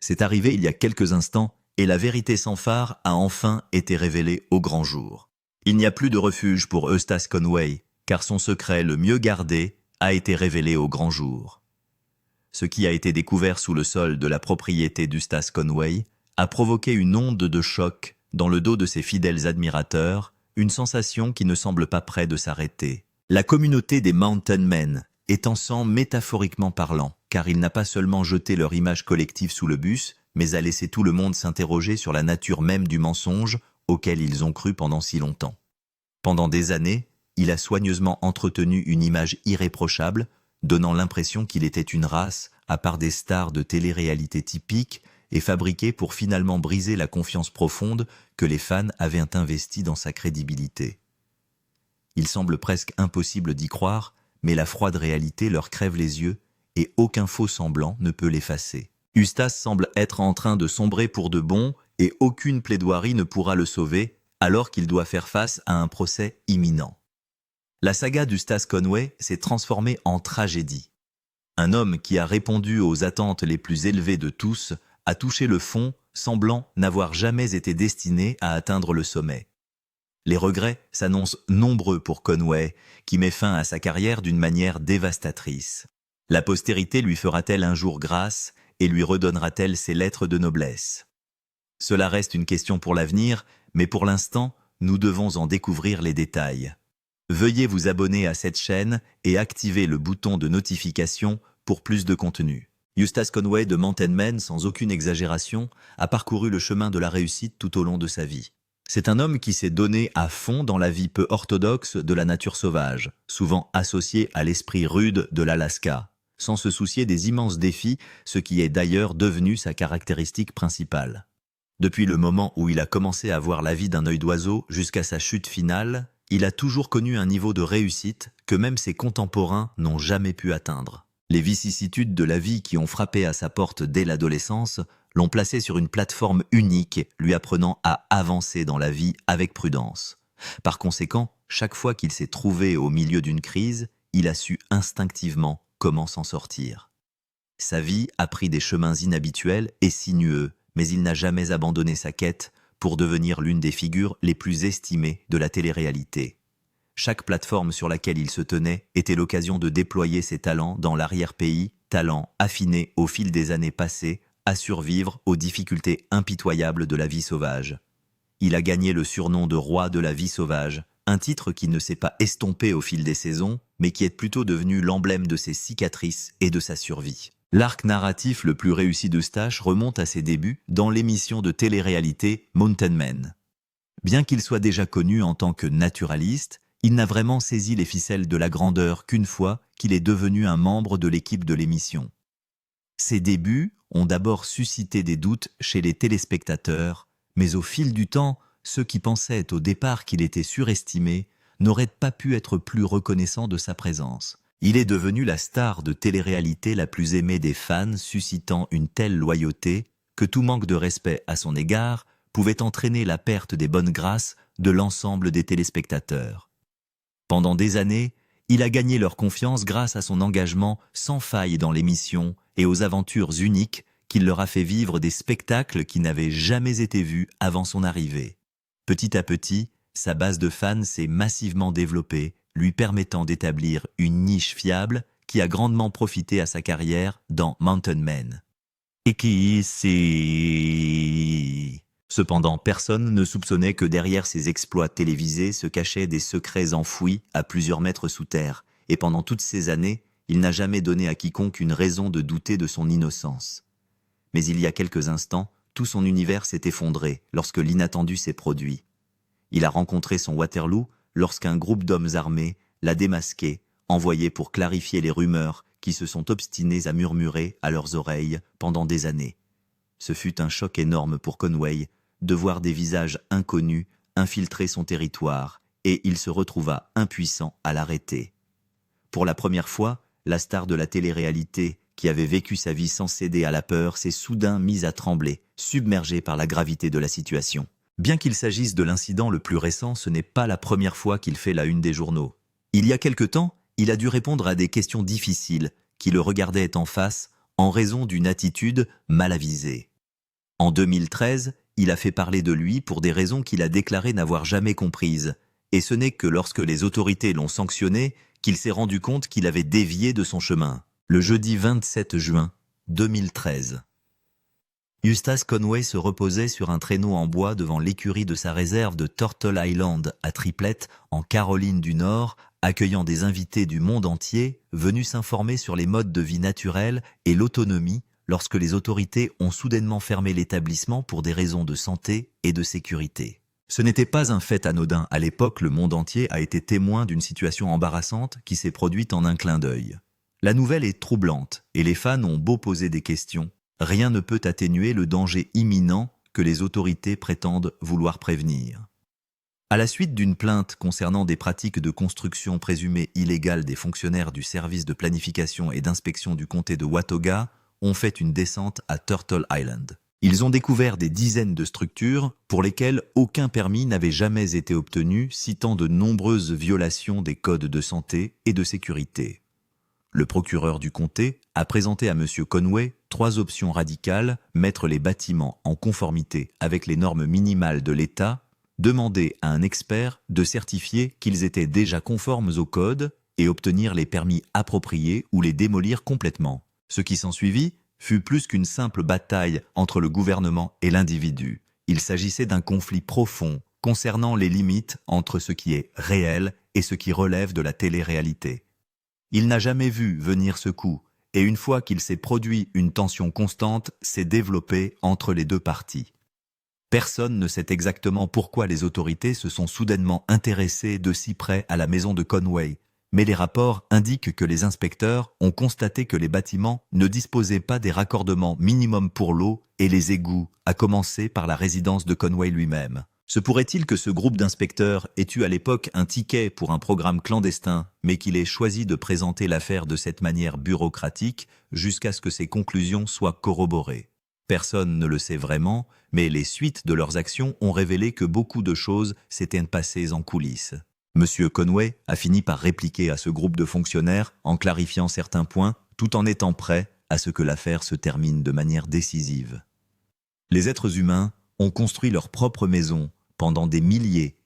C'est arrivé il y a quelques instants et la vérité sans phare a enfin été révélée au grand jour. Il n'y a plus de refuge pour Eustace Conway, car son secret le mieux gardé a été révélé au grand jour. Ce qui a été découvert sous le sol de la propriété d'Eustace Conway a provoqué une onde de choc dans le dos de ses fidèles admirateurs, une sensation qui ne semble pas près de s'arrêter. La communauté des Mountain Men est en sang métaphoriquement parlant, car il n'a pas seulement jeté leur image collective sous le bus, mais a laissé tout le monde s'interroger sur la nature même du mensonge auquel ils ont cru pendant si longtemps. Pendant des années, il a soigneusement entretenu une image irréprochable, donnant l'impression qu'il était une race, à part des stars de télé-réalité typiques, et fabriquée pour finalement briser la confiance profonde que les fans avaient investie dans sa crédibilité. Il semble presque impossible d'y croire, mais la froide réalité leur crève les yeux, et aucun faux semblant ne peut l'effacer. Eustace semble être en train de sombrer pour de bon, et aucune plaidoirie ne pourra le sauver, alors qu'il doit faire face à un procès imminent. La saga d'Eustace Conway s'est transformée en tragédie. Un homme qui a répondu aux attentes les plus élevées de tous a touché le fond, semblant n'avoir jamais été destiné à atteindre le sommet. Les regrets s'annoncent nombreux pour Conway, qui met fin à sa carrière d'une manière dévastatrice. La postérité lui fera-t-elle un jour grâce et lui redonnera-t-elle ses lettres de noblesse? Cela reste une question pour l'avenir, mais pour l'instant, nous devons en découvrir les détails. Veuillez vous abonner à cette chaîne et activer le bouton de notification pour plus de contenu. Eustace Conway de Mountain Men, sans aucune exagération, a parcouru le chemin de la réussite tout au long de sa vie. C'est un homme qui s'est donné à fond dans la vie peu orthodoxe de la nature sauvage, souvent associée à l'esprit rude de l'Alaska, sans se soucier des immenses défis, ce qui est d'ailleurs devenu sa caractéristique principale. Depuis le moment où il a commencé à voir la vie d'un œil d'oiseau jusqu'à sa chute finale, il a toujours connu un niveau de réussite que même ses contemporains n'ont jamais pu atteindre. Les vicissitudes de la vie qui ont frappé à sa porte dès l'adolescence l'ont placé sur une plateforme unique, lui apprenant à avancer dans la vie avec prudence. Par conséquent, chaque fois qu'il s'est trouvé au milieu d'une crise, il a su instinctivement comment s'en sortir. Sa vie a pris des chemins inhabituels et sinueux, mais il n'a jamais abandonné sa quête pour devenir l'une des figures les plus estimées de la télé-réalité. Chaque plateforme sur laquelle il se tenait était l'occasion de déployer ses talents dans l'arrière-pays, talents affinés au fil des années passées à survivre aux difficultés impitoyables de la vie sauvage. Il a gagné le surnom de roi de la vie sauvage, un titre qui ne s'est pas estompé au fil des saisons, mais qui est plutôt devenu l'emblème de ses cicatrices et de sa survie. L'arc narratif le plus réussi d'Eustache remonte à ses débuts dans l'émission de télé-réalité Mountain Men. Bien qu'il soit déjà connu en tant que naturaliste, il n'a vraiment saisi les ficelles de la grandeur qu'une fois qu'il est devenu un membre de l'équipe de l'émission. Ses débuts ont d'abord suscité des doutes chez les téléspectateurs, mais au fil du temps, ceux qui pensaient au départ qu'il était surestimé n'auraient pas pu être plus reconnaissants de sa présence. Il est devenu la star de télé-réalité la plus aimée des fans, suscitant une telle loyauté que tout manque de respect à son égard pouvait entraîner la perte des bonnes grâces de l'ensemble des téléspectateurs. Pendant des années, il a gagné leur confiance grâce à son engagement sans faille dans l'émission et aux aventures uniques qu'il leur a fait vivre des spectacles qui n'avaient jamais été vus avant son arrivée. Petit à petit, sa base de fans s'est massivement développée, lui permettant d'établir une niche fiable qui a grandement profité à sa carrière dans Mountain Men. Et qui c'est... Cependant, personne ne soupçonnait que derrière ces exploits télévisés se cachaient des secrets enfouis à plusieurs mètres sous terre, et pendant toutes ces années, il n'a jamais donné à quiconque une raison de douter de son innocence. Mais il y a quelques instants, tout son univers s'est effondré lorsque l'inattendu s'est produit. Il a rencontré son Waterloo lorsqu'un groupe d'hommes armés l'a démasqué, envoyé pour clarifier les rumeurs qui se sont obstinées à murmurer à leurs oreilles pendant des années. Ce fut un choc énorme pour Conway de voir des visages inconnus infiltrer son territoire, et il se retrouva impuissant à l'arrêter. Pour la première fois, la star de la télé-réalité, qui avait vécu sa vie sans céder à la peur, s'est soudain mise à trembler, submergée par la gravité de la situation. Bien qu'il s'agisse de l'incident le plus récent, ce n'est pas la première fois qu'il fait la une des journaux. Il y a quelque temps, il a dû répondre à des questions difficiles qui le regardaient en face en raison d'une attitude mal avisée. En 2013, il a fait parler de lui pour des raisons qu'il a déclaré n'avoir jamais comprises, et ce n'est que lorsque les autorités l'ont sanctionné qu'il s'est rendu compte qu'il avait dévié de son chemin. Le jeudi 27 juin 2013. Eustace Conway se reposait sur un traîneau en bois devant l'écurie de sa réserve de Turtle Island à Triplet, en Caroline du Nord, accueillant des invités du monde entier venus s'informer sur les modes de vie naturels et l'autonomie lorsque les autorités ont soudainement fermé l'établissement pour des raisons de santé et de sécurité. Ce n'était pas un fait anodin. À l'époque, le monde entier a été témoin d'une situation embarrassante qui s'est produite en un clin d'œil. La nouvelle est troublante et les fans ont beau poser des questions, rien ne peut atténuer le danger imminent que les autorités prétendent vouloir prévenir. À la suite d'une plainte concernant des pratiques de construction présumées illégales des fonctionnaires du service de planification et d'inspection du comté de Watauga, ont fait une descente à Turtle Island. Ils ont découvert des dizaines de structures pour lesquelles aucun permis n'avait jamais été obtenu, citant de nombreuses violations des codes de santé et de sécurité. Le procureur du comté a présenté à M. Conway 3 options radicales: mettre les bâtiments en conformité avec les normes minimales de l'État, demander à un expert de certifier qu'ils étaient déjà conformes au code et obtenir les permis appropriés ou les démolir complètement. Ce qui s'ensuivit fut plus qu'une simple bataille entre le gouvernement et l'individu. Il s'agissait d'un conflit profond concernant les limites entre ce qui est réel et ce qui relève de la télé-réalité. Il n'a jamais vu venir ce coup, et une fois qu'il s'est produit, une tension constante s'est développée entre les deux parties. Personne ne sait exactement pourquoi les autorités se sont soudainement intéressées de si près à la maison de Conway, mais les rapports indiquent que les inspecteurs ont constaté que les bâtiments ne disposaient pas des raccordements minimums pour l'eau et les égouts, à commencer par la résidence de Conway lui-même. Se pourrait-il que ce groupe d'inspecteurs ait eu à l'époque un ticket pour un programme clandestin, mais qu'il ait choisi de présenter l'affaire de cette manière bureaucratique jusqu'à ce que ses conclusions soient corroborées? Personne ne le sait vraiment, mais les suites de leurs actions ont révélé que beaucoup de choses s'étaient passées en coulisses. Monsieur Conway a fini par répliquer à ce groupe de fonctionnaires en clarifiant certains points, tout en étant prêt à ce que l'affaire se termine de manière décisive. Les êtres humains ont construit leur propre maison pendant des milliers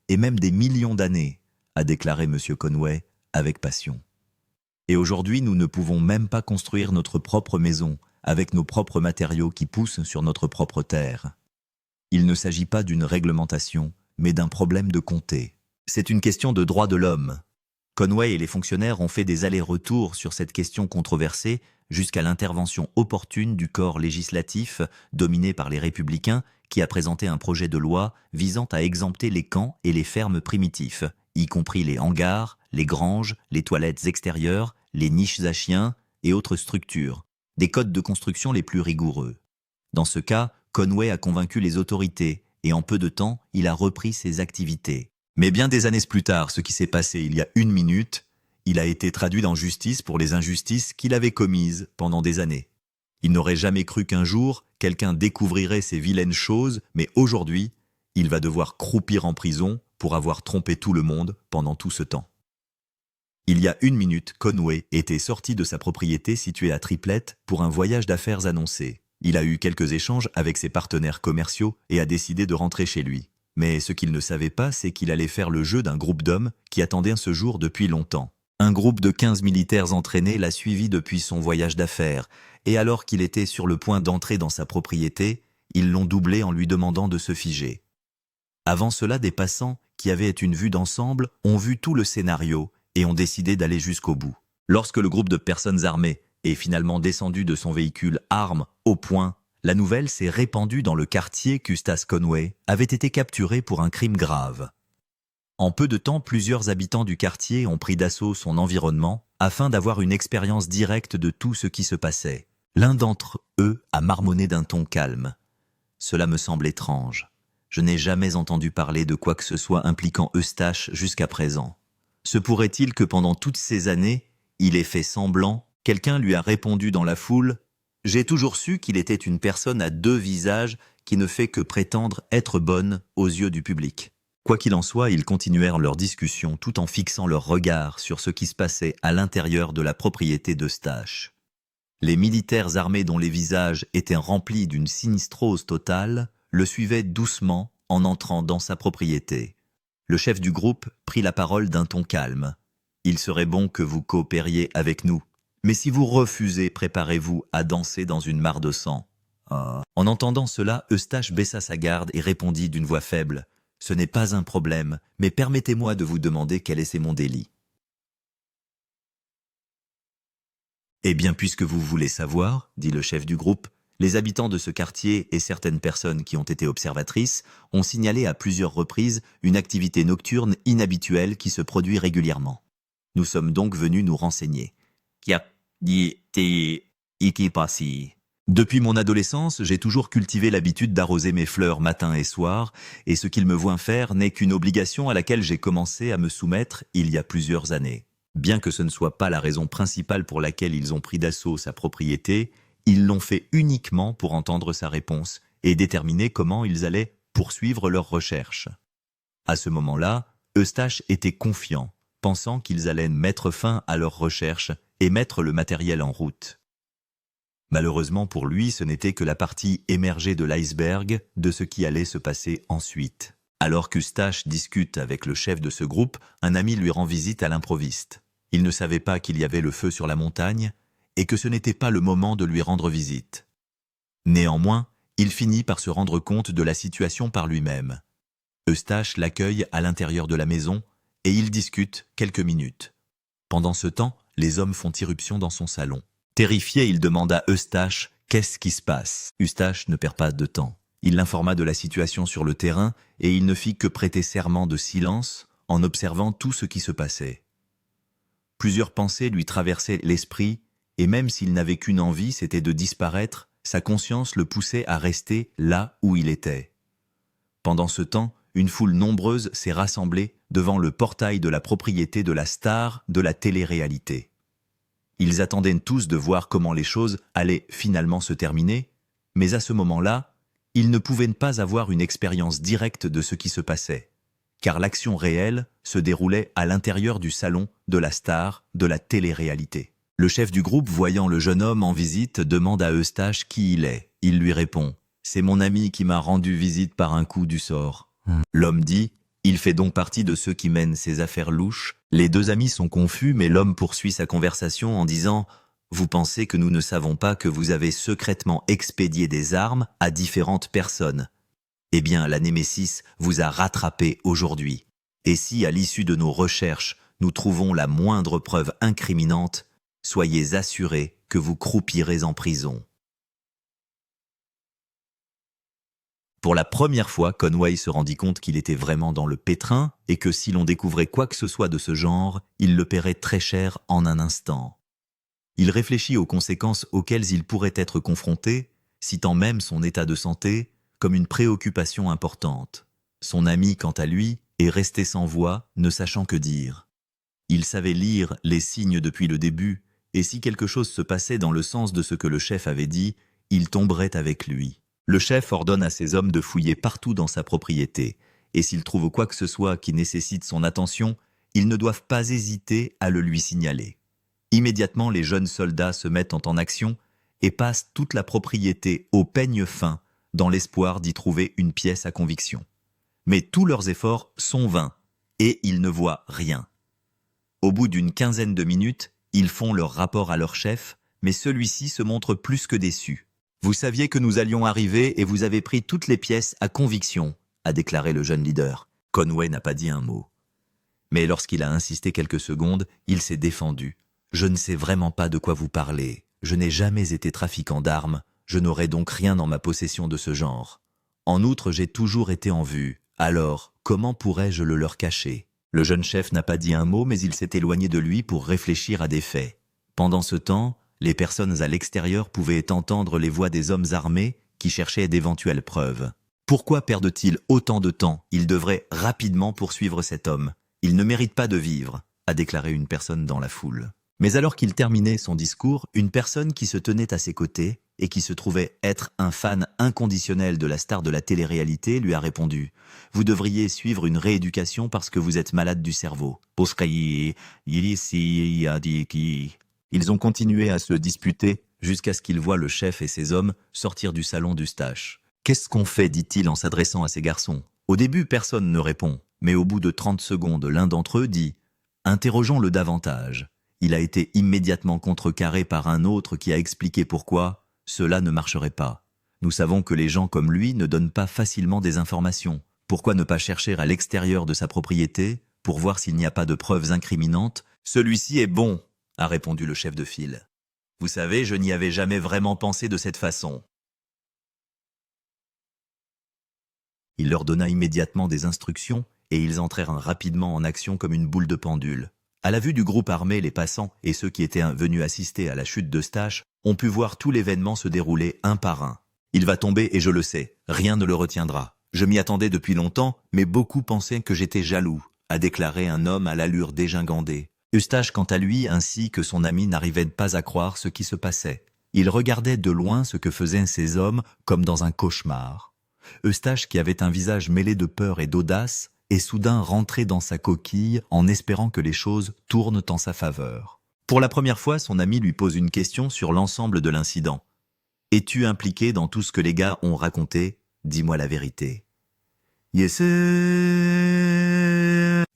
et même des millions d'années, a déclaré Monsieur Conway avec passion. Et aujourd'hui, nous ne pouvons même pas construire notre propre maison avec nos propres matériaux qui poussent sur notre propre terre. Il ne s'agit pas d'une réglementation, mais d'un problème de comté. C'est une question de droits de l'homme. Conway et les fonctionnaires ont fait des allers-retours sur cette question controversée jusqu'à l'intervention opportune du corps législatif dominé par les républicains qui a présenté un projet de loi visant à exempter les camps et les fermes primitifs, y compris les hangars, les granges, les toilettes extérieures, les niches à chiens et autres structures, des codes de construction les plus rigoureux. Dans ce cas, Conway a convaincu les autorités et en peu de temps, il a repris ses activités. Mais bien des années plus tard, ce qui s'est passé il y a 1 minute, il a été traduit en justice pour les injustices qu'il avait commises pendant des années. Il n'aurait jamais cru qu'un jour, quelqu'un découvrirait ces vilaines choses, mais aujourd'hui, il va devoir croupir en prison pour avoir trompé tout le monde pendant tout ce temps. Il y a 1 minute, Conway était sorti de sa propriété située à Triplet pour un voyage d'affaires annoncé. Il a eu quelques échanges avec ses partenaires commerciaux et a décidé de rentrer chez lui. Mais ce qu'il ne savait pas, c'est qu'il allait faire le jeu d'un groupe d'hommes qui attendait ce jour depuis longtemps. Un groupe de 15 militaires entraînés l'a suivi depuis son voyage d'affaires, et alors qu'il était sur le point d'entrer dans sa propriété, ils l'ont doublé en lui demandant de se figer. Avant cela, des passants, qui avaient une vue d'ensemble, ont vu tout le scénario et ont décidé d'aller jusqu'au bout. Lorsque le groupe de personnes armées est finalement descendu de son véhicule, armes au poing, la nouvelle s'est répandue dans le quartier qu'Eustace Conway avait été capturé pour un crime grave. En peu de temps, plusieurs habitants du quartier ont pris d'assaut son environnement afin d'avoir une expérience directe de tout ce qui se passait. L'un d'entre eux a marmonné d'un ton calme. « Cela me semble étrange. Je n'ai jamais entendu parler de quoi que ce soit impliquant Eustache jusqu'à présent. Se pourrait-il que pendant toutes ces années, il ait fait semblant? Quelqu'un lui a répondu dans la foule: « J'ai toujours su qu'il était une personne à 2 visages qui ne fait que prétendre être bonne aux yeux du public. » Quoi qu'il en soit, ils continuèrent leur discussion tout en fixant leur regard sur ce qui se passait à l'intérieur de la propriété d'Eustache. Les militaires armés dont les visages étaient remplis d'une sinistrose totale le suivaient doucement en entrant dans sa propriété. Le chef du groupe prit la parole d'un ton calme. « Il serait bon que vous coopériez avec nous. Mais si vous refusez, préparez-vous à danser dans une mare de sang. » En entendant cela, Eustache baissa sa garde et répondit d'une voix faible. « Ce n'est pas un problème, mais permettez-moi de vous demander quel est mon délit. » « Eh bien, puisque vous voulez savoir, dit le chef du groupe, les habitants de ce quartier et certaines personnes qui ont été observatrices ont signalé à plusieurs reprises une activité nocturne inhabituelle qui se produit régulièrement. Nous sommes donc venus nous renseigner. Depuis mon adolescence, j'ai toujours cultivé l'habitude d'arroser mes fleurs matin et soir, et ce qu'ils me voient faire n'est qu'une obligation à laquelle j'ai commencé à me soumettre il y a plusieurs années. Bien que ce ne soit pas la raison principale pour laquelle ils ont pris d'assaut sa propriété, ils l'ont fait uniquement pour entendre sa réponse et déterminer comment ils allaient poursuivre leurs recherches. À ce moment-là, Eustache était confiant, pensant qu'ils allaient mettre fin à leurs recherches et mettre le matériel en route. Malheureusement pour lui, ce n'était que la partie émergée de l'iceberg de ce qui allait se passer ensuite. Alors qu'Eustache discute avec le chef de ce groupe, un ami lui rend visite à l'improviste. Il ne savait pas qu'il y avait le feu sur la montagne et que ce n'était pas le moment de lui rendre visite. Néanmoins, il finit par se rendre compte de la situation par lui-même. Eustache l'accueille à l'intérieur de la maison et ils discutent quelques minutes. Pendant ce temps, les hommes font irruption dans son salon. Terrifié, il demande à Eustache « Qu'est-ce qui se passe ?» Eustache ne perd pas de temps. Il l'informa de la situation sur le terrain et il ne fit que prêter serment de silence en observant tout ce qui se passait. Plusieurs pensées lui traversaient l'esprit et même s'il n'avait qu'une envie, c'était de disparaître, sa conscience le poussait à rester là où il était. Pendant ce temps, une foule nombreuse s'est rassemblée devant le portail de la propriété de la star de la télé-réalité. Ils attendaient tous de voir comment les choses allaient finalement se terminer, mais à ce moment-là, ils ne pouvaient pas avoir une expérience directe de ce qui se passait, car l'action réelle se déroulait à l'intérieur du salon de la star de la télé-réalité. Le chef du groupe, voyant le jeune homme en visite, demande à Eustache qui il est. Il lui répond « C'est mon ami qui m'a rendu visite par un coup du sort. » L'homme dit « Il fait donc partie de ceux qui mènent ces affaires louches. » Les deux amis sont confus, mais l'homme poursuit sa conversation en disant « Vous pensez que nous ne savons pas que vous avez secrètement expédié des armes à différentes personnes. Eh bien, la Némésis vous a rattrapé aujourd'hui. Et si, à l'issue de nos recherches, nous trouvons la moindre preuve incriminante, soyez assurés que vous croupirez en prison. » Pour la première fois, Conway se rendit compte qu'il était vraiment dans le pétrin et que si l'on découvrait quoi que ce soit de ce genre, il le paierait très cher en un instant. Il réfléchit aux conséquences auxquelles il pourrait être confronté, citant même son état de santé comme une préoccupation importante. Son ami, quant à lui, est resté sans voix, ne sachant que dire. Il savait lire les signes depuis le début, et si quelque chose se passait dans le sens de ce que le chef avait dit, il tomberait avec lui. Le chef ordonne à ses hommes de fouiller partout dans sa propriété, et s'ils trouvent quoi que ce soit qui nécessite son attention, ils ne doivent pas hésiter à le lui signaler. Immédiatement, les jeunes soldats se mettent en action et passent toute la propriété au peigne fin, dans l'espoir d'y trouver une pièce à conviction. Mais tous leurs efforts sont vains, et ils ne voient rien. Au bout d'une quinzaine de minutes, ils font leur rapport à leur chef, mais celui-ci se montre plus que déçu. « Vous saviez que nous allions arriver et vous avez pris toutes les pièces à conviction », a déclaré le jeune leader. Conway n'a pas dit un mot. Mais lorsqu'il a insisté quelques secondes, il s'est défendu. « Je ne sais vraiment pas de quoi vous parlez. Je n'ai jamais été trafiquant d'armes. Je n'aurai donc rien en ma possession de ce genre. En outre, j'ai toujours été en vue. Alors, comment pourrais-je le leur cacher ?» Le jeune chef n'a pas dit un mot, mais il s'est éloigné de lui pour réfléchir à des faits. Pendant ce temps, les personnes à l'extérieur pouvaient entendre les voix des hommes armés qui cherchaient d'éventuelles preuves. Pourquoi perdent-ils autant de temps? Ils devraient rapidement poursuivre cet homme. Il ne mérite pas de vivre, a déclaré une personne dans la foule. Mais alors qu'il terminait son discours, une personne qui se tenait à ses côtés et qui se trouvait être un fan inconditionnel de la star de la télé-réalité lui a répondu « Vous devriez suivre une rééducation parce que vous êtes malade du cerveau. » Ils ont continué à se disputer jusqu'à ce qu'il voie le chef et ses hommes sortir du salon d'Eustache. « Qu'est-ce qu'on fait » dit-il en s'adressant à ses garçons. Au début, personne ne répond, mais au bout de 30 secondes, l'un d'entre eux dit « Interrogeons-le davantage ». Il a été immédiatement contrecarré par un autre qui a expliqué pourquoi cela ne marcherait pas. Nous savons que les gens comme lui ne donnent pas facilement des informations. Pourquoi ne pas chercher à l'extérieur de sa propriété pour voir s'il n'y a pas de preuves incriminantes ? Celui-ci est bon, a répondu le chef de file. Vous savez, je n'y avais jamais vraiment pensé de cette façon. Il leur donna immédiatement des instructions et ils entrèrent rapidement en action comme une boule de pendule. À la vue du groupe armé, les passants et ceux qui étaient venus assister à la chute d'Eustache ont pu voir tout l'événement se dérouler un par un. Il va tomber et je le sais, rien ne le retiendra. Je m'y attendais depuis longtemps, mais beaucoup pensaient que j'étais jaloux, a déclaré un homme à l'allure dégingandée. Eustache, quant à lui, ainsi que son ami, n'arrivaient pas à croire ce qui se passait. Ils regardaient de loin ce que faisaient ces hommes comme dans un cauchemar. Eustache, qui avait un visage mêlé de peur et d'audace, est soudain rentré dans sa coquille en espérant que les choses tournent en sa faveur. Pour la première fois, son ami lui pose une question sur l'ensemble de l'incident. « Es-tu impliqué dans tout ce que les gars ont raconté ? Dis-moi la vérité. » Yes.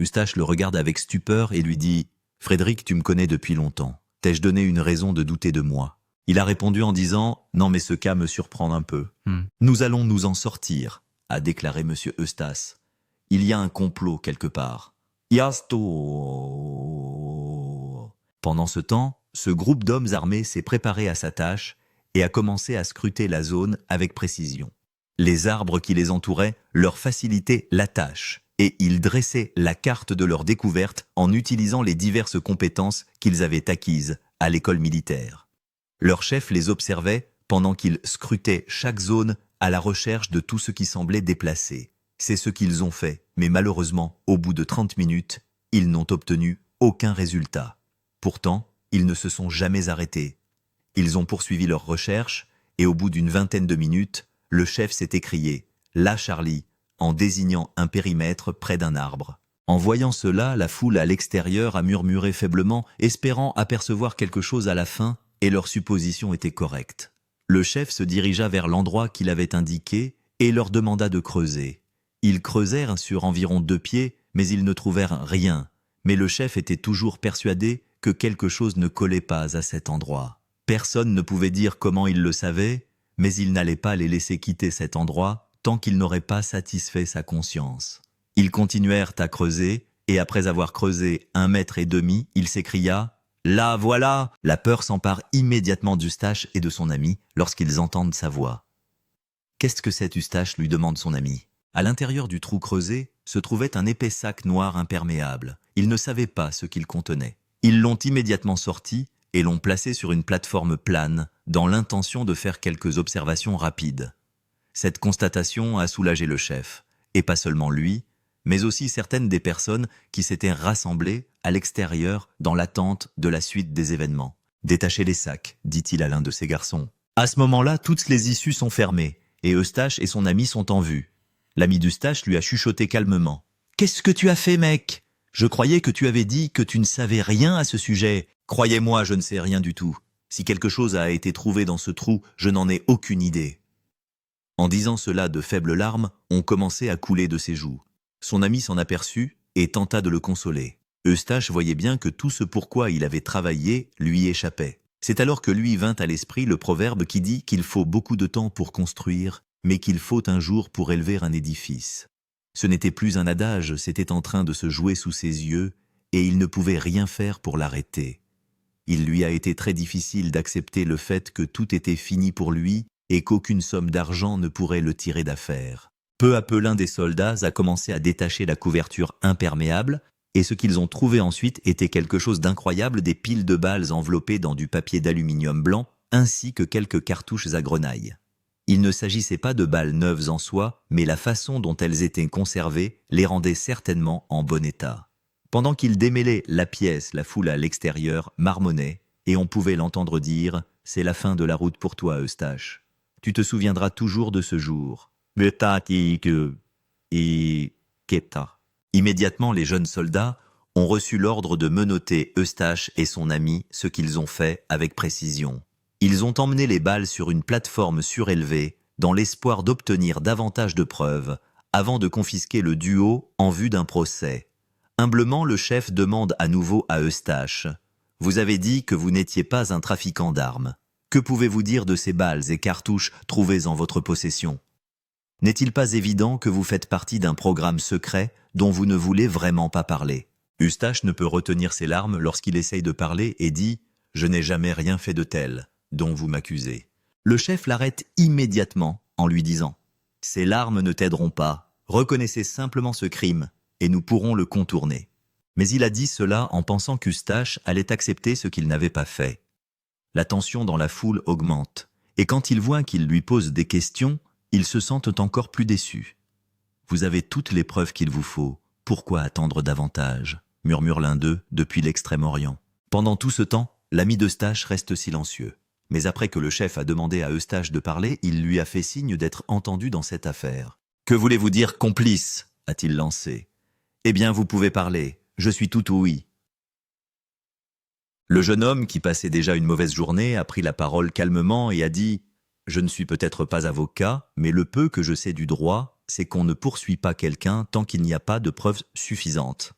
Eustache le regarde avec stupeur et lui dit « Frédéric, tu me connais depuis longtemps. T'ai-je donné une raison de douter de moi ?» Il a répondu en disant « Non, mais ce cas me surprend un peu. Nous allons nous en sortir, a déclaré M. Eustace. Il y a un complot quelque part. Yasto. Pendant ce temps, ce groupe d'hommes armés s'est préparé à sa tâche et a commencé à scruter la zone avec précision. Les arbres qui les entouraient leur facilitaient la tâche et ils dressaient la carte de leur découverte en utilisant les diverses compétences qu'ils avaient acquises à l'école militaire. Leur chef les observait pendant qu'ils scrutaient chaque zone à la recherche de tout ce qui semblait déplacé. C'est ce qu'ils ont fait, mais malheureusement, au bout de 30 minutes, ils n'ont obtenu aucun résultat. Pourtant, ils ne se sont jamais arrêtés. Ils ont poursuivi leurs recherches et au bout d'une vingtaine de minutes, le chef s'est écrié « Là, Charlie !» en désignant un périmètre près d'un arbre. En voyant cela, la foule à l'extérieur a murmuré faiblement, espérant apercevoir quelque chose à la fin, et leur supposition était correcte. Le chef se dirigea vers l'endroit qu'il avait indiqué et leur demanda de creuser. Ils creusèrent sur environ 2 pieds, mais ils ne trouvèrent rien. Mais le chef était toujours persuadé que quelque chose ne collait pas à cet endroit. Personne ne pouvait dire comment il le savait, mais il n'allait pas les laisser quitter cet endroit tant qu'ils n'auraient pas satisfait sa conscience. Ils continuèrent à creuser, et après avoir creusé 1,5 mètre, il s'écria « Là, voilà !» La peur s'empare immédiatement d'Eustache et de son ami lorsqu'ils entendent sa voix. « Qu'est-ce que c'est, Eustache ?» lui demande son ami. À l'intérieur du trou creusé se trouvait un épais sac noir imperméable. Ils ne savaient pas ce qu'il contenait. Ils l'ont immédiatement sorti et l'ont placé sur une plateforme plane dans l'intention de faire quelques observations rapides. Cette constatation a soulagé le chef, et pas seulement lui, mais aussi certaines des personnes qui s'étaient rassemblées à l'extérieur dans l'attente de la suite des événements. « Détachez les sacs », dit-il à l'un de ses garçons. À ce moment-là, toutes les issues sont fermées, et Eustache et son ami sont en vue. L'ami d'Eustache lui a chuchoté calmement. « Qu'est-ce que tu as fait, mec ? Je croyais que tu avais dit que tu ne savais rien à ce sujet. Croyez-moi, je ne sais rien du tout. Si quelque chose a été trouvé dans ce trou, je n'en ai aucune idée. » En disant cela, de faibles larmes ont commencé à couler de ses joues. Son ami s'en aperçut et tenta de le consoler. Eustache voyait bien que tout ce pourquoi il avait travaillé lui échappait. C'est alors que lui vint à l'esprit le proverbe qui dit qu'il faut beaucoup de temps pour construire, mais qu'il faut un jour pour élever un édifice. Ce n'était plus un adage, c'était en train de se jouer sous ses yeux, et il ne pouvait rien faire pour l'arrêter. Il lui a été très difficile d'accepter le fait que tout était fini pour lui et qu'aucune somme d'argent ne pourrait le tirer d'affaire. Peu à peu, l'un des soldats a commencé à détacher la couverture imperméable, et ce qu'ils ont trouvé ensuite était quelque chose d'incroyable, des piles de balles enveloppées dans du papier d'aluminium blanc, ainsi que quelques cartouches à grenaille. Il ne s'agissait pas de balles neuves en soi, mais la façon dont elles étaient conservées les rendait certainement en bon état. Pendant qu'il démêlait la pièce, la foule à l'extérieur marmonnait, et on pouvait l'entendre dire « C'est la fin de la route pour toi, Eustache. Tu te souviendras toujours de ce jour. » Immédiatement, les jeunes soldats ont reçu l'ordre de menotter Eustache et son ami, ce qu'ils ont fait avec précision. Ils ont emmené les balles sur une plateforme surélevée dans l'espoir d'obtenir davantage de preuves avant de confisquer le duo en vue d'un procès. Humblement, le chef demande à nouveau à Eustache. « Vous avez dit que vous n'étiez pas un trafiquant d'armes. Que pouvez-vous dire de ces balles et cartouches trouvées en votre possession ? N'est-il pas évident que vous faites partie d'un programme secret dont vous ne voulez vraiment pas parler ?» Eustache ne peut retenir ses larmes lorsqu'il essaye de parler et dit « Je n'ai jamais rien fait de tel, dont vous m'accusez. » Le chef l'arrête immédiatement en lui disant « Ces larmes ne t'aideront pas. Reconnaissez simplement ce crime et nous pourrons le contourner. » Mais il a dit cela en pensant qu'Eustache allait accepter ce qu'il n'avait pas fait. La tension dans la foule augmente, et quand il voit qu'il lui pose des questions, ils se sentent encore plus déçus. « Vous avez toutes les preuves qu'il vous faut. Pourquoi attendre davantage ?» murmure l'un d'eux depuis l'Extrême-Orient. Pendant tout ce temps, l'ami d'Eustache reste silencieux. Mais après que le chef a demandé à Eustache de parler, il lui a fait signe d'être entendu dans cette affaire. « Que voulez-vous dire, complice ?» a-t-il lancé. « Eh bien, vous pouvez parler. Je suis tout ouïe. » Le jeune homme, qui passait déjà une mauvaise journée, a pris la parole calmement et a dit « Je ne suis peut-être pas avocat, mais le peu que je sais du droit, c'est qu'on ne poursuit pas quelqu'un tant qu'il n'y a pas de preuves suffisantes.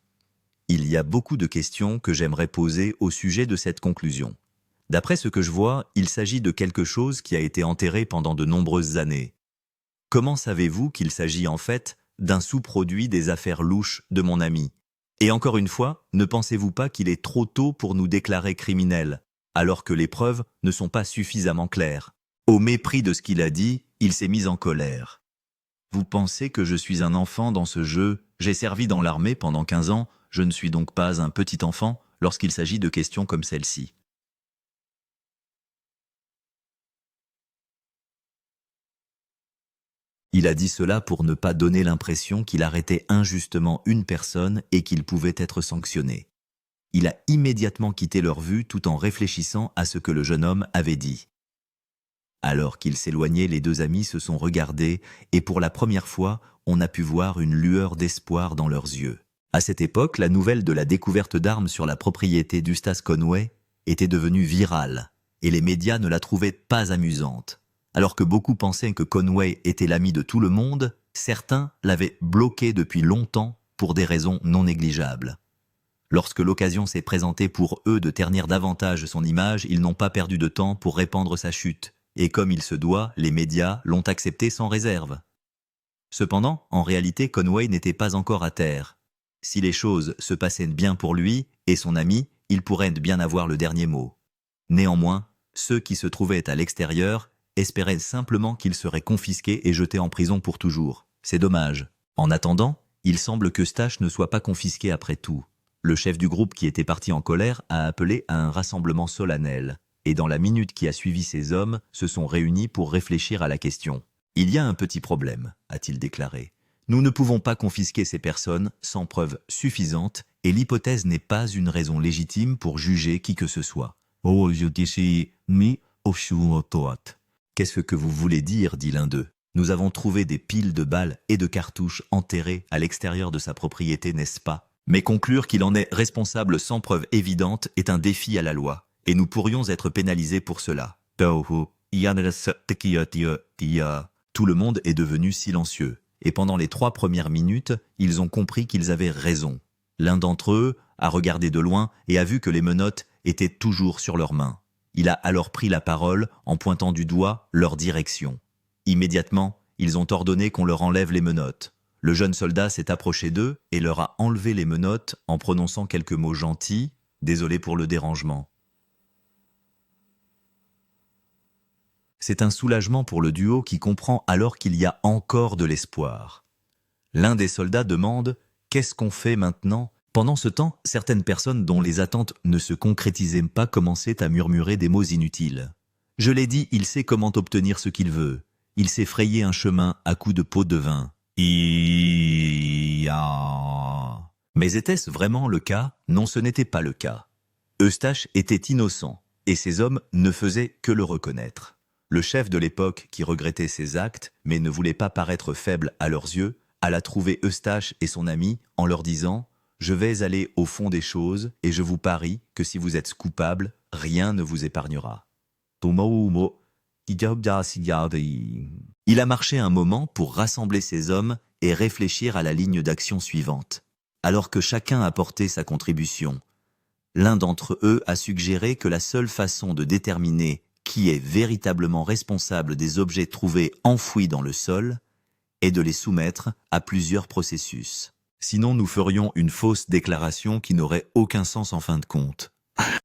Il y a beaucoup de questions que j'aimerais poser au sujet de cette conclusion. D'après ce que je vois, il s'agit de quelque chose qui a été enterré pendant de nombreuses années. Comment savez-vous qu'il s'agit en fait d'un sous-produit des affaires louches de mon ami ? Et encore une fois, ne pensez-vous pas qu'il est trop tôt pour nous déclarer criminels, alors que les preuves ne sont pas suffisamment claires ? » Au mépris de ce qu'il a dit, il s'est mis en colère. « Vous pensez que je suis un enfant dans ce jeu ? J'ai servi dans l'armée pendant 15 ans, je ne suis donc pas un petit enfant lorsqu'il s'agit de questions comme celle-ci. » Il a dit cela pour ne pas donner l'impression qu'il arrêtait injustement une personne et qu'il pouvait être sanctionné. Il a immédiatement quitté leur vue tout en réfléchissant à ce que le jeune homme avait dit. Alors qu'il s'éloignait, les deux amis se sont regardés et pour la première fois, on a pu voir une lueur d'espoir dans leurs yeux. À cette époque, la nouvelle de la découverte d'armes sur la propriété d'Eustace Conway était devenue virale et les médias ne la trouvaient pas amusante. Alors que beaucoup pensaient que Conway était l'ami de tout le monde, certains l'avaient bloqué depuis longtemps pour des raisons non négligeables. Lorsque l'occasion s'est présentée pour eux de ternir davantage son image, ils n'ont pas perdu de temps pour répandre sa chute. Et comme il se doit, les médias l'ont accepté sans réserve. Cependant, en réalité, Conway n'était pas encore à terre. Si les choses se passaient bien pour lui et son ami, il pourrait bien avoir le dernier mot. Néanmoins, ceux qui se trouvaient à l'extérieur espéraient simplement qu'il serait confisqué et jeté en prison pour toujours. C'est dommage. En attendant, il semble que Eustache ne soit pas confisqué après tout. Le chef du groupe qui était parti en colère a appelé à un rassemblement solennel. Et dans la minute qui a suivi, ces hommes se sont réunis pour réfléchir à la question. « Il y a un petit problème », a-t-il déclaré. « Nous ne pouvons pas confisquer ces personnes sans preuves suffisantes et l'hypothèse n'est pas une raison légitime pour juger qui que ce soit. » Qu'est-ce que vous voulez dire, dit l'un d'eux. Nous avons trouvé des piles de balles et de cartouches enterrées à l'extérieur de sa propriété, n'est-ce pas? Mais conclure qu'il en est responsable sans preuve évidente est un défi à la loi. Et nous pourrions être pénalisés pour cela. Tout le monde est devenu silencieux, et pendant les 3 premières minutes, ils ont compris qu'ils avaient raison. L'un d'entre eux a regardé de loin et a vu que les menottes étaient toujours sur leurs mains. Il a alors pris la parole en pointant du doigt leur direction. Immédiatement, ils ont ordonné qu'on leur enlève les menottes. Le jeune soldat s'est approché d'eux et leur a enlevé les menottes en prononçant quelques mots gentils, désolé pour le dérangement. C'est un soulagement pour le duo qui comprend alors qu'il y a encore de l'espoir. L'un des soldats demande « Qu'est-ce qu'on fait maintenant ?» Pendant ce temps, certaines personnes dont les attentes ne se concrétisaient pas commençaient à murmurer des mots inutiles. « Je l'ai dit, il sait comment obtenir ce qu'il veut. Il s'est frayé un chemin à coups de pot de vin. » Mais était-ce vraiment le cas? Non, ce n'était pas le cas. Eustache était innocent, et ces hommes ne faisaient que le reconnaître. Le chef de l'époque, qui regrettait ses actes, mais ne voulait pas paraître faible à leurs yeux, alla trouver Eustache et son ami en leur disant « Je vais aller au fond des choses et je vous parie que si vous êtes coupables, rien ne vous épargnera. » Il a marché un moment pour rassembler ses hommes et réfléchir à la ligne d'action suivante. Alors que chacun a porté sa contribution, l'un d'entre eux a suggéré que la seule façon de déterminer qui est véritablement responsable des objets trouvés enfouis dans le sol est de les soumettre à plusieurs processus. Sinon, nous ferions une fausse déclaration qui n'aurait aucun sens en fin de compte.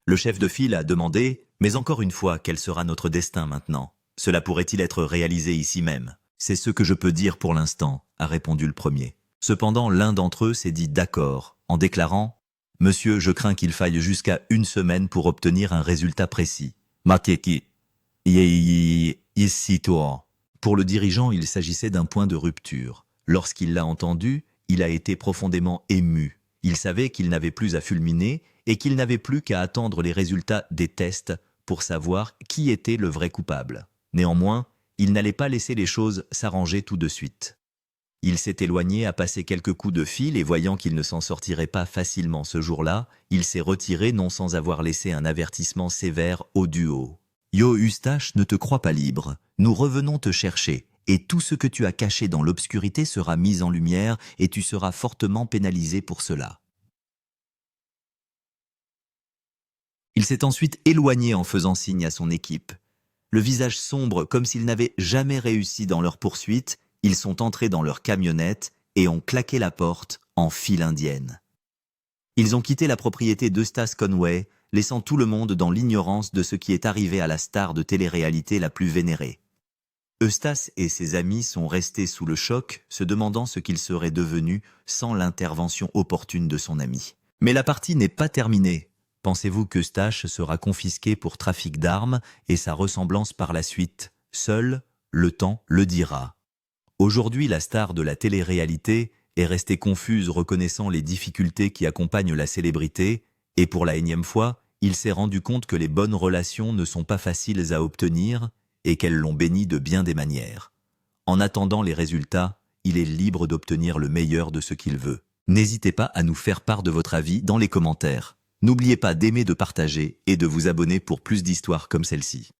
Le chef de file a demandé « Mais encore une fois, quel sera notre destin maintenant? Cela pourrait-il être réalisé ici même ?» « C'est ce que je peux dire pour l'instant », a répondu le premier. Cependant, l'un d'entre eux s'est dit d'accord, en déclarant « Monsieur, je crains qu'il faille jusqu'à 1 semaine pour obtenir un résultat précis. » Pour le dirigeant, il s'agissait d'un point de rupture. Lorsqu'il l'a entendu, il a été profondément ému. Il savait qu'il n'avait plus à fulminer et qu'il n'avait plus qu'à attendre les résultats des tests pour savoir qui était le vrai coupable. Néanmoins, il n'allait pas laisser les choses s'arranger tout de suite. Il s'est éloigné à passer quelques coups de fil et voyant qu'il ne s'en sortirait pas facilement ce jour-là, il s'est retiré non sans avoir laissé un avertissement sévère au duo. « Yo Eustache, ne te crois pas libre. Nous revenons te chercher, et tout ce que tu as caché dans l'obscurité sera mis en lumière et tu seras fortement pénalisé pour cela. » Il s'est ensuite éloigné en faisant signe à son équipe. Le visage sombre comme s'ils n'avaient jamais réussi dans leur poursuite, ils sont entrés dans leur camionnette et ont claqué la porte en file indienne. Ils ont quitté la propriété d'Eustace Conway, laissant tout le monde dans l'ignorance de ce qui est arrivé à la star de télé-réalité la plus vénérée. Eustace et ses amis sont restés sous le choc, se demandant ce qu'il serait devenu sans l'intervention opportune de son ami. Mais la partie n'est pas terminée. Pensez-vous qu'Eustache sera confisqué pour trafic d'armes et sa ressemblance par la suite? Seul, le temps le dira. Aujourd'hui, la star de la télé-réalité est restée confuse reconnaissant les difficultés qui accompagnent la célébrité et pour la énième fois, il s'est rendu compte que les bonnes relations ne sont pas faciles à obtenir et qu'elles l'ont béni de bien des manières. En attendant les résultats, il est libre d'obtenir le meilleur de ce qu'il veut. N'hésitez pas à nous faire part de votre avis dans les commentaires. N'oubliez pas d'aimer, de partager et de vous abonner pour plus d'histoires comme celle-ci.